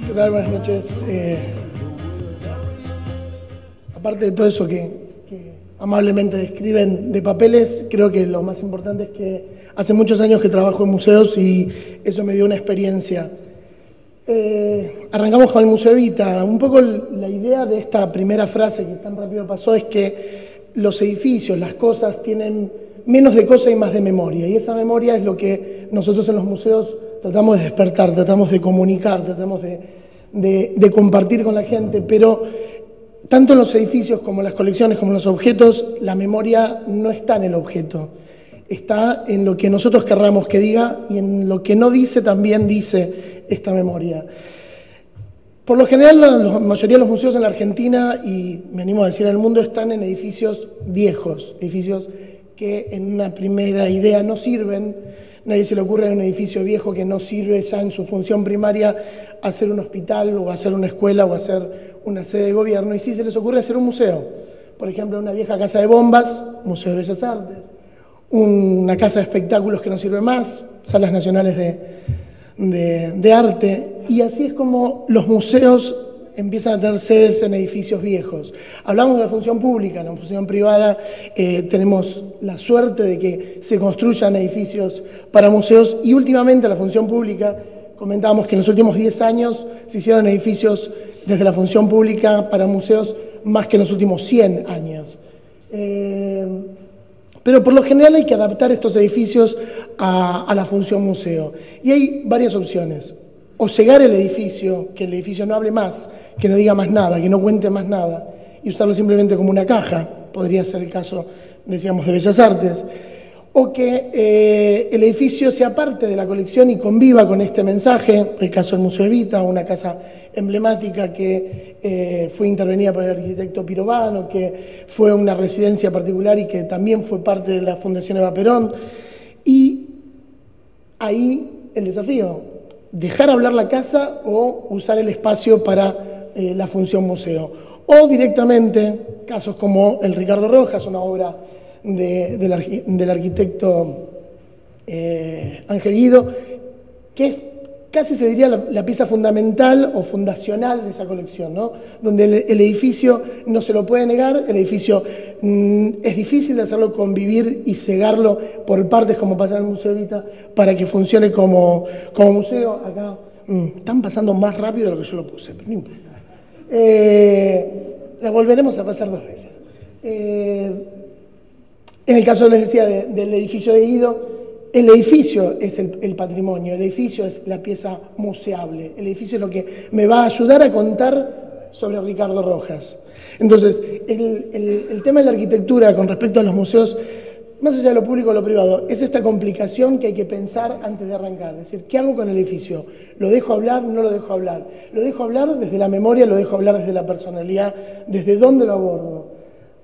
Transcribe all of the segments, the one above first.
¿Qué tal? Buenas noches. Aparte de todo eso que amablemente describen de papeles, creo que lo más importante es que hace muchos años que trabajo en museos y eso me dio una experiencia. Arrancamos con el Museo Evita. Un poco la idea de esta primera frase que tan rápido pasó es que los edificios, las cosas tienen menos de cosa y más de memoria. Y esa memoria es lo que nosotros en los museos tratamos de despertar, tratamos de comunicar, tratamos de compartir con la gente, pero tanto en los edificios como en las colecciones, como en los objetos, la memoria no está en el objeto, está en lo que nosotros querramos que diga y en lo que no dice también dice esta memoria. Por lo general, la mayoría de los museos en la Argentina, y me animo a decir en el mundo, están en edificios viejos, edificios que en una primera idea no sirven. Nadie se le ocurre en un edificio viejo que no sirve ya en su función primaria hacer un hospital o hacer una escuela o hacer una sede de gobierno, y sí se les ocurre hacer un museo. Por ejemplo, una vieja casa de bombas, Museo de Bellas Artes, una casa de espectáculos que no sirve más, salas nacionales de arte, y así es como los museos empiezan a tener sedes en edificios viejos. Hablamos de la función pública, en la función privada tenemos la suerte de que se construyan edificios para museos, y últimamente la función pública, comentábamos que en los últimos 10 años se hicieron edificios desde la función pública para museos más que en los últimos 100 años. Pero por lo general hay que adaptar estos edificios a la función museo. Y hay varias opciones. O cegar el edificio, que el edificio no hable más, que no diga más nada, que no cuente más nada, y usarlo simplemente como una caja, podría ser el caso, decíamos, de Bellas Artes, o que el edificio sea parte de la colección y conviva con este mensaje, el caso del Museo Evita, una casa emblemática que fue intervenida por el arquitecto Pirovano, que fue una residencia particular y que también fue parte de la Fundación Eva Perón. Y ahí el desafío, dejar hablar la casa o usar el espacio para la función museo. O directamente, casos como el Ricardo Rojas, una obra del arquitecto Ángel Guido, que es casi se diría la pieza fundamental o fundacional de esa colección, ¿no? Donde el edificio no se lo puede negar, el edificio es difícil de hacerlo convivir y cegarlo por partes como pasa en el Museo Evita para que funcione como museo. Acá están pasando más rápido de lo que yo lo puse, pero no importa. La volveremos a pasar 2 veces. En el caso, les decía, del edificio de Guido, el edificio es el patrimonio, el edificio es la pieza museable, el edificio es lo que me va a ayudar a contar sobre Ricardo Rojas. Entonces, el tema de la arquitectura con respecto a los museos, más allá de lo público o lo privado, es esta complicación que hay que pensar antes de arrancar. Es decir, ¿qué hago con el edificio? ¿Lo dejo hablar? ¿No lo dejo hablar? ¿Lo dejo hablar desde la memoria? ¿Lo dejo hablar desde la personalidad? ¿Desde dónde lo abordo?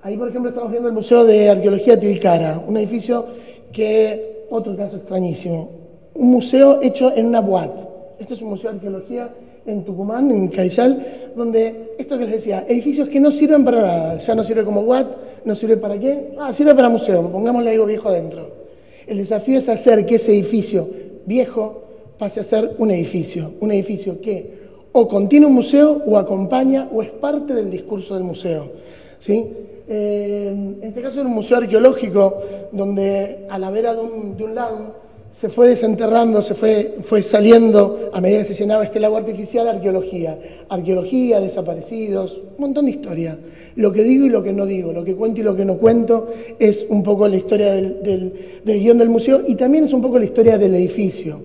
Ahí, por ejemplo, estamos viendo el Museo de Arqueología Tilcara, un edificio que, otro caso extrañísimo, un museo hecho en una boat. Este es un museo de arqueología en Tucumán, en Caizal, donde, esto que les decía, edificios que no sirven para nada, ya no sirve como boat, no sirve para qué, sirve para museo, pongámosle algo viejo adentro. El desafío es hacer que ese edificio viejo pase a ser un edificio que o contiene un museo o acompaña o es parte del discurso del museo, ¿sí? En este caso era un museo arqueológico donde a la vera de un lago se fue desenterrando, fue saliendo a medida que se llenaba este lago artificial arqueología, desaparecidos, un montón de historia. Lo que digo y lo que no digo, lo que cuento y lo que no cuento es un poco la historia del guión del museo, y también es un poco la historia del edificio.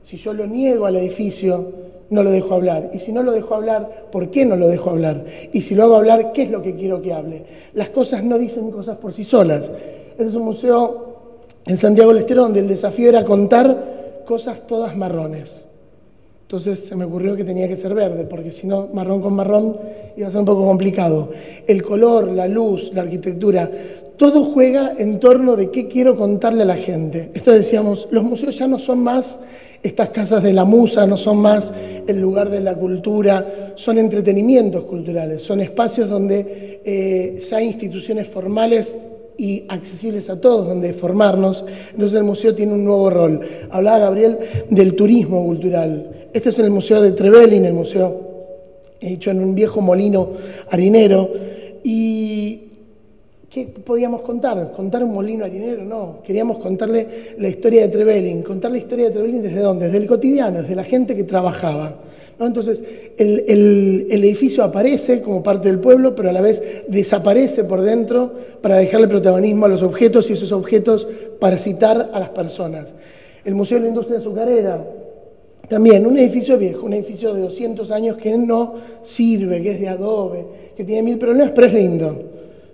Si yo lo niego al edificio, no lo dejo hablar. Y si no lo dejo hablar, ¿por qué no lo dejo hablar? Y si lo hago hablar, ¿qué es lo que quiero que hable? Las cosas no dicen cosas por sí solas. Este es un museo en Santiago del Estero donde el desafío era contar cosas todas marrones. Entonces se me ocurrió que tenía que ser verde, porque si no, marrón con marrón iba a ser un poco complicado. El color, la luz, la arquitectura, todo juega en torno de qué quiero contarle a la gente. Esto decíamos, los museos ya no son más estas casas de la musa, no son más el lugar de la cultura, son entretenimientos culturales, son espacios donde ya hay instituciones formales y accesibles a todos, donde formarnos. Entonces el museo tiene un nuevo rol. Hablaba Gabriel del turismo cultural. Este es el Museo de Trevelin, el museo hecho en un viejo molino harinero. ¿Y qué podíamos contar? ¿Contar un molino harinero? No, queríamos contarle la historia de Trevelin. ¿Contar la historia de Trevelin desde dónde? Desde el cotidiano, desde la gente que trabajaba, ¿no? Entonces, el edificio aparece como parte del pueblo, pero a la vez desaparece por dentro para dejarle protagonismo a los objetos y esos objetos parasitar a las personas. El Museo de la Industria Azucarera, también un edificio viejo, un edificio de 200 años que no sirve, que es de adobe, que tiene 1000 problemas, pero es lindo.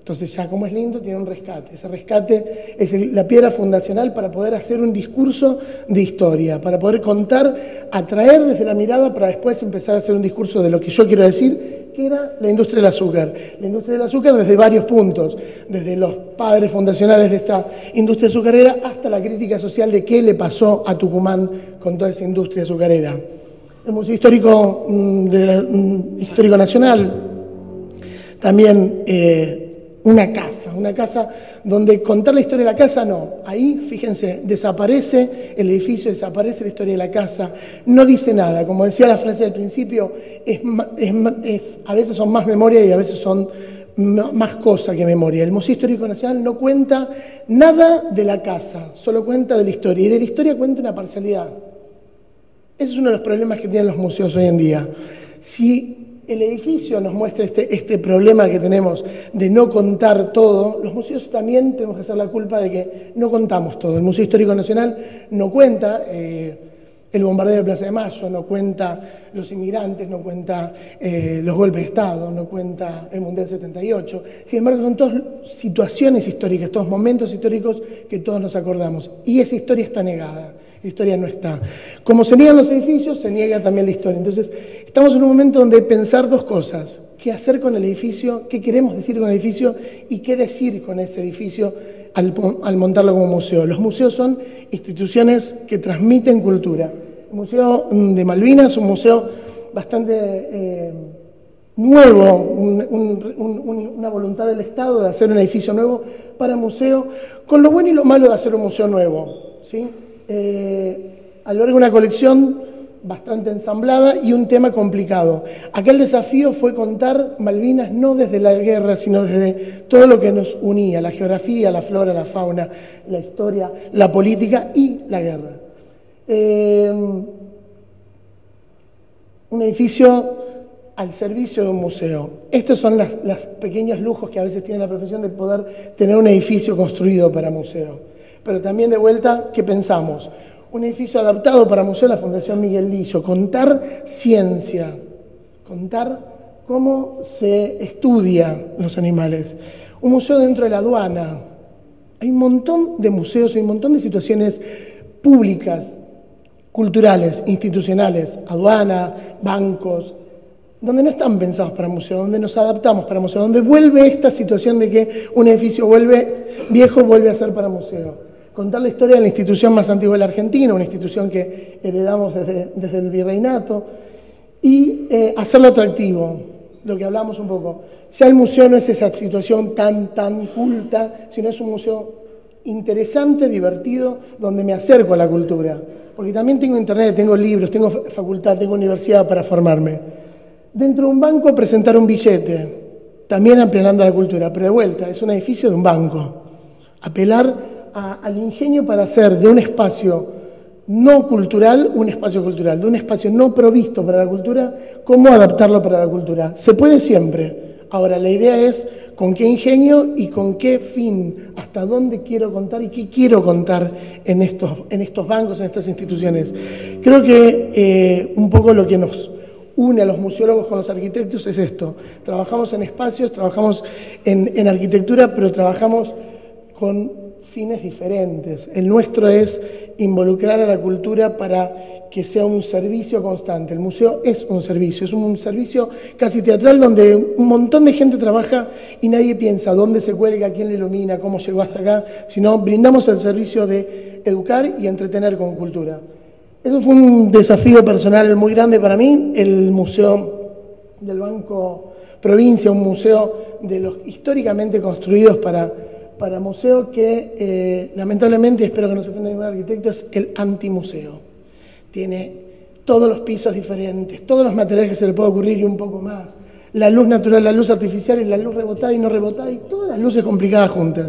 Entonces ya como es lindo, tiene un rescate. Ese rescate es la piedra fundacional para poder hacer un discurso de historia, para poder contar, atraer desde la mirada para después empezar a hacer un discurso de lo que yo quiero decir, que era la industria del azúcar. La industria del azúcar desde varios puntos, desde los padres fundacionales de esta industria azucarera hasta la crítica social de qué le pasó a Tucumán con toda esa industria azucarera. El Museo Histórico, Histórico Nacional, también una casa donde contar la historia de la casa no. Ahí, fíjense, desaparece el edificio, desaparece la historia de la casa, no dice nada. Como decía la frase del principio, a veces son más memoria y a veces son más cosa que memoria. El Museo Histórico Nacional no cuenta nada de la casa, solo cuenta de la historia. Y de la historia cuenta una parcialidad. Ese es uno de los problemas que tienen los museos hoy en día. Si el edificio nos muestra este problema que tenemos de no contar todo, los museos también tenemos que hacer la culpa de que no contamos todo. El Museo Histórico Nacional no cuenta el bombardeo de Plaza de Mayo, no cuenta los inmigrantes, no cuenta los golpes de Estado, no cuenta el Mundial 78. Sin embargo, son todas situaciones históricas, todos momentos históricos que todos nos acordamos. Y esa historia está negada. La historia no está. Como se niegan los edificios, se niega también la historia. Entonces, estamos en un momento donde pensar dos cosas. ¿Qué hacer con el edificio? ¿Qué queremos decir con el edificio? ¿Y qué decir con ese edificio al montarlo como museo? Los museos son instituciones que transmiten cultura. El Museo de Malvinas es un museo bastante nuevo, una voluntad del Estado de hacer un edificio nuevo para museo, con lo bueno y lo malo de hacer un museo nuevo, ¿sí? Alberga una colección bastante ensamblada y un tema complicado. Acá el desafío fue contar Malvinas no desde la guerra, sino desde todo lo que nos unía, la geografía, la flora, la fauna, la historia, la política y la guerra. Un edificio al servicio de un museo. Estos son los pequeños lujos que a veces tiene la profesión de poder tener un edificio construido para museo. Pero también de vuelta, ¿qué pensamos? Un edificio adaptado para museo de la Fundación Miguel Lillo, contar ciencia, contar cómo se estudia los animales. Un museo dentro de la aduana. Hay un montón de museos, hay un montón de situaciones públicas, culturales, institucionales, aduana, bancos, donde no están pensados para museo, donde nos adaptamos para museo, donde vuelve esta situación de que un edificio viejo vuelve a ser para museo. Contar la historia de la institución más antigua de la Argentina, una institución que heredamos desde el virreinato, y hacerlo atractivo, lo que hablamos un poco. Ya el museo no es esa situación tan culta, sino es un museo interesante, divertido, donde me acerco a la cultura. Porque también tengo internet, tengo libros, tengo facultad, tengo universidad para formarme. Dentro de un banco presentar un billete, también apelando a la cultura, pero de vuelta, es un edificio de un banco. Apelar al ingenio para hacer de un espacio no cultural, un espacio cultural, de un espacio no provisto para la cultura, cómo adaptarlo para la cultura. Se puede siempre. Ahora, la idea es con qué ingenio y con qué fin, hasta dónde quiero contar y qué quiero contar en estos bancos, en estas instituciones. Creo que un poco lo que nos une a los museólogos con los arquitectos es esto. Trabajamos en espacios, trabajamos en arquitectura, pero trabajamos con fines diferentes. El nuestro es involucrar a la cultura para que sea un servicio constante. El museo es un servicio casi teatral donde un montón de gente trabaja y nadie piensa dónde se cuelga, quién lo ilumina, cómo llegó hasta acá, sino brindamos el servicio de educar y entretener con cultura. Eso fue un desafío personal muy grande para mí, el Museo del Banco Provincia, un museo de los históricamente construidos para museo que lamentablemente, espero que no se ofenda ningún arquitecto, es el antimuseo. Tiene todos los pisos diferentes, todos los materiales que se le puede ocurrir y un poco más. La luz natural, la luz artificial y la luz rebotada y no rebotada y todas las luces complicadas juntas.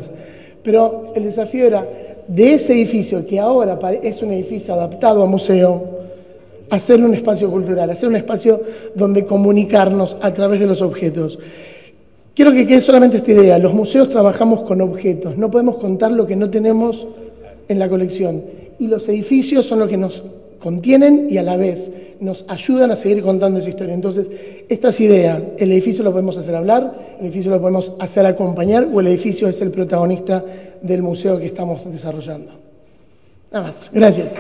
Pero el desafío era de ese edificio, que ahora es un edificio adaptado a museo, hacer un espacio cultural, hacer un espacio donde comunicarnos a través de los objetos. Quiero que quede solamente esta idea, los museos trabajamos con objetos, no podemos contar lo que no tenemos en la colección. Y los edificios son los que nos contienen y a la vez nos ayudan a seguir contando esa historia. Entonces, esta es idea, el edificio lo podemos hacer hablar, el edificio lo podemos hacer acompañar o el edificio es el protagonista del museo que estamos desarrollando. Nada más, gracias.